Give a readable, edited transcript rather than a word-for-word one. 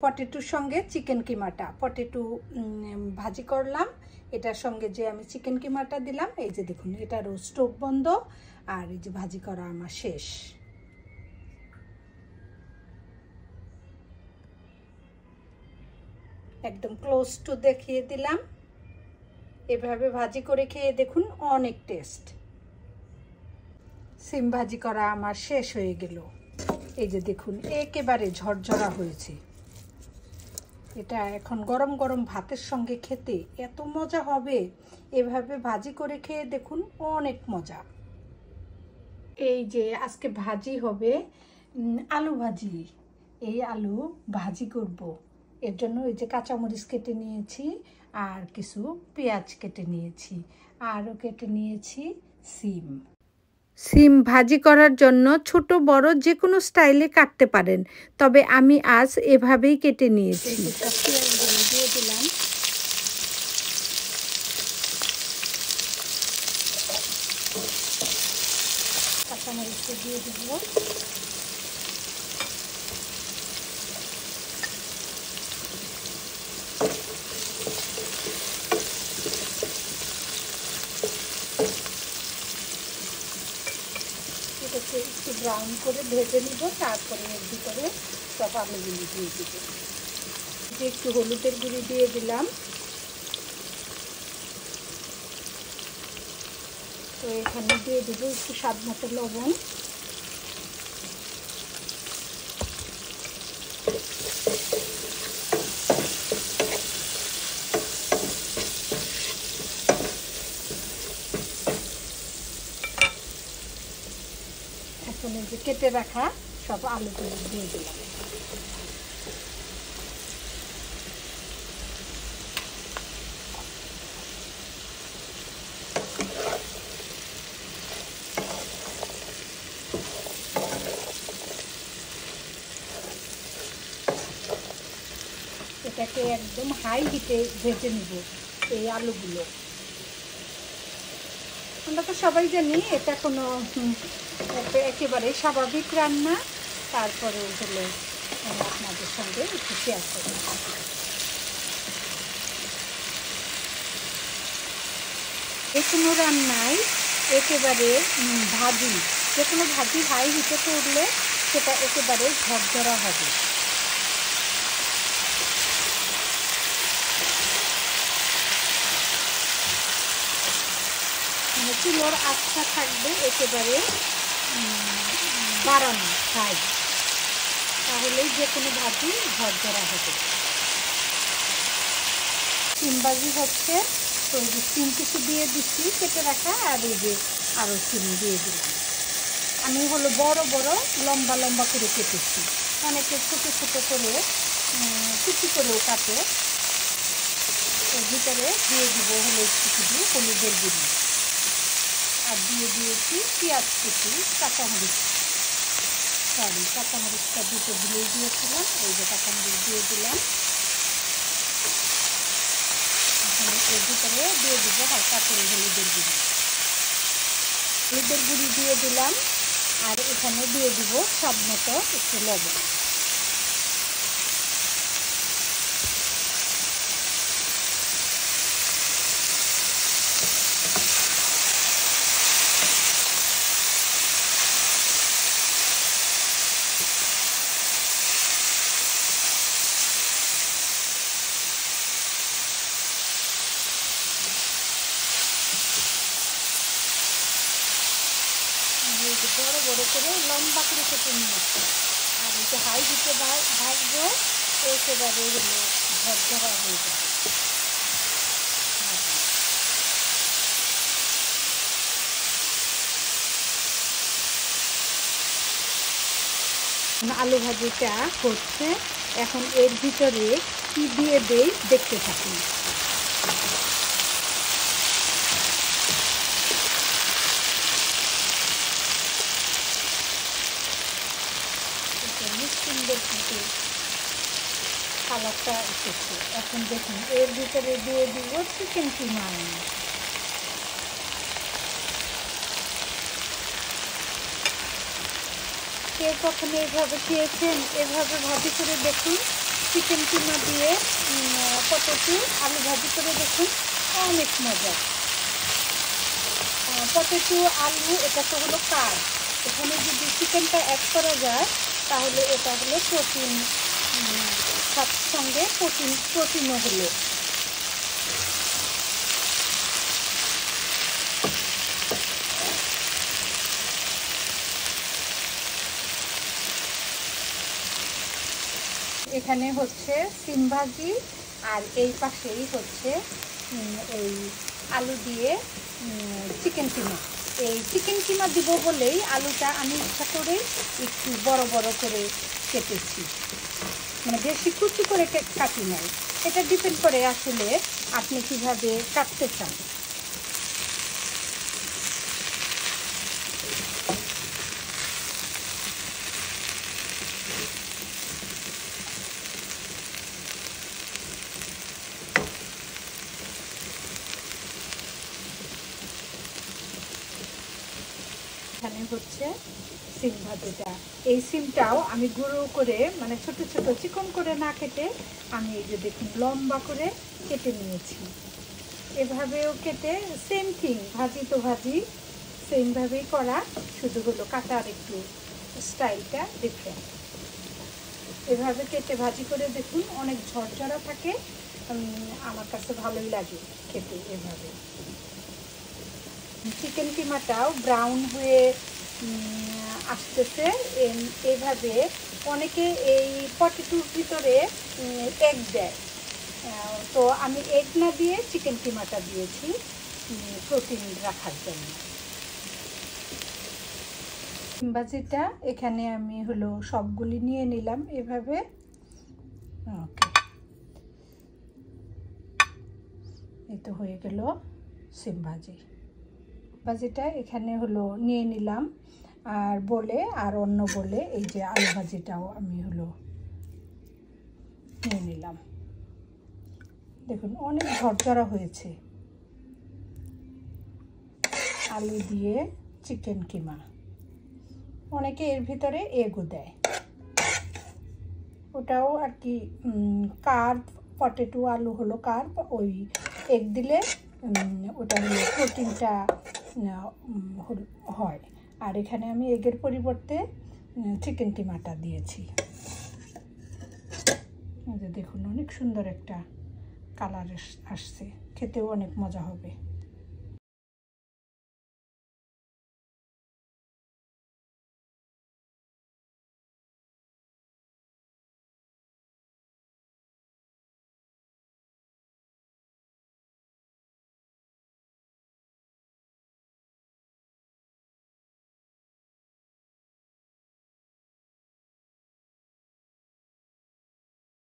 পটেটোর সঙ্গে chicken কিমাটা, potato ভাজি করলাম, এটার সঙ্গে যে আমি চিকেন কিমাটা দিলাম। এই যে দেখুন, এটারও স্টোভ বন্ধ আর এই যে ভাজি করা আমার শেষ। একদম ক্লোজ টু দেখিয়ে দিলাম। এভাবে ভাজি করে খেয়ে দেখুন, অনেক টেস্ট। সিম ভাজি করা আমার শেষ হয়ে গেল। এই যে দেখুন, একেবারে ঝরঝরা হয়েছে। এটা এখন গরম গরম ভাতের সঙ্গে খেতে এত মজা হবে। এভাবে ভাজি করে খেয়ে দেখুন, অনেক মজা। এই যে আজকে ভাজি হবে আলু ভাজি। এই আলু ভাজি করব, এর জন্য এই যে কাঁচামরিচ কেটে নিয়েছি, আর কিছু পেঁয়াজ কেটে নিয়েছি, আরও কেটে নিয়েছি সিম। সিম ভাজি করার জন্য ছোট বড় যে কোনো স্টাইলে কাটতে পারেন, তবে আমি আজ এভাবেই কেটে নিয়েছি। পেঁয়াজগুলো দিয়ে দিলাম, কাঁচামরিচটা দিয়ে দিব, এটাকে একটু ব্রাউন করে ভেজে নিব। তারপরে এর ভিতরে সব আলুগুলি দিয়ে দিব। একটু হলুদের গুঁড়ি দিয়ে দিলাম। তো এখানে দিয়ে দেবো একটু স্বাদ মতো লবণ, এখন এই যে কেটে রাখা সব আলুগুলো দিয়ে দিলাম। এটাকে একদম হাই হিটে ভেজে নিব এই আলুগুলো। আমরা তো সবাই জানি এটা কোনো একেবারে স্বাভাবিক রান্না, তারপরে হলো আপনাদের সঙ্গে একটু শেয়ার করব। যে কোনো রান্নায় একেবারে ভাজি, যে কোনো ভাজি হাই হিটে করলে সেটা একেবারে ঝরঝরা হবে। মানে চুলোর আঁচটা থাকবে একেবারে বাড়ানো হাই, তাহলেই যে কোনো ভাজি ঝরঝরা হবে। সিম ভাজি হচ্ছে, তো এই যে সিম কিছু দিয়ে দিচ্ছি কেটে রাখা, আর এই যে আরও সিম দিয়ে দিলাম। আমি হলো বড় বড় লম্বা লম্বা করে কেটেছি, অনেকে ছোটো ছোটো করে কুচি করেও কাটে। এর ভিতরে দিয়ে দিব হলো একটু দিয়ে হলুদের গুঁড়ি, আর দিয়ে দিয়েছি পেঁয়াজ কুচি, কাঁচামরিচটা দুটো ভুলেই দিয়েছিলাম। এই যে কাঁচামরিচ দিয়ে দিলাম। এখন এর ভিতরে দিয়ে দিব হালকা করে হলুদের গুঁড়ি দিয়ে দিলাম, আর এখানে দিয়ে দিব স্বাদ মতো একটু লবণ। বড় বড় করে লম্বা করে কেটে নিয়েছি, আর এই যে হাই দিতে ভাজবো, একেবারে হলো ঝরঝরা হয়ে যাবে। আলু ভাজিটা হচ্ছে, এখন এর ভিতরে কি দিয়ে দেই দেখতে থাকুন। সুন্দর থাকে কালারটা এসেছে। এখন দেখুন এর ভিতরে দিয়ে দিব চিকেন কিমা। কেউ কখনো এভাবে খেয়েছেন? এভাবে ভাজি করে দেখুন, চিকেন কিমা দিয়ে পটেটো আলু ভাজি করে দেখুন, অনেক মজা। পটেটো আলু এটা তো হলো কার্ব, এখানে যদি চিকেনটা অ্যাড করা যায় তাহলে এটা হলো প্রোটিন, সঙ্গে প্রোটিনও হলো। এখানে হচ্ছে সিম ভাজি, আর এই পাশেই হচ্ছে এই আলু দিয়ে চিকেন কিমা। এই চিকেন কিমা দিব বলেই আলুটা আমি ইচ্ছা করে একটু বড় বড় করে কেটেছি, মানে বেশি কুচি করে কাটি নাই। এটা ডিপেন্ড করে আসলে আপনি কিভাবে কাটতে চান। এখানে হচ্ছে সিম ভাজিটা, এই সিমটাও আমি গুঁড়ো করে, মানে ছোট ছোট চিকন করে না কেটে আমি এই যে দেখুন লম্বা করে কেটে নিয়েছি। এভাবেও কেটে সেম থিং, ভাজি তো ভাজি সেমভাবেই করা, শুধু হলো কাটার একটু স্টাইলটা ডিফারেন্ট। এভাবে কেটে ভাজি করে দেখুন, অনেক ঝরঝরা থাকে, আমার কাছে ভালোই লাগে খেতে এভাবে। চিকেন কিমাটাও ব্রাউন হয়ে আসতেছে এইভাবে। অনেকে এই পটেটোর ভিতরে এগ দেয়, তো আমি এগ না দিয়ে চিকেন কিমাটা দিয়েছি প্রোটিন রাখার জন্য। ভাজিটা এখানে আমি হলো সবগুলি নিয়ে নিলাম এভাবে। ওকে, এই তো হয়ে গেল সিম ভাজিটা এখানে হলো নিয়ে নিলাম। আর বলে আর অন্য বলে এই যে আলু ভাজিটাও আমি হলো নিয়ে নিলাম। দেখুন অনেক ঝরঝরা হয়েছে। আলু দিয়ে চিকেন কিমা, অনেকে এর ভিতরে এগও দেয়, ওটাও আর কি কার্ব। পটেটো আলু হলো কার্ব, ওই এগ দিলে ওটা হলো প্রোটিনটা হয়। আর এখানে আমি এগের পরিবর্তে চিকেন কিমাটা দিয়েছি। দেখুন অনেক সুন্দর একটা কালার আসছে, খেতেও অনেক মজা হবে।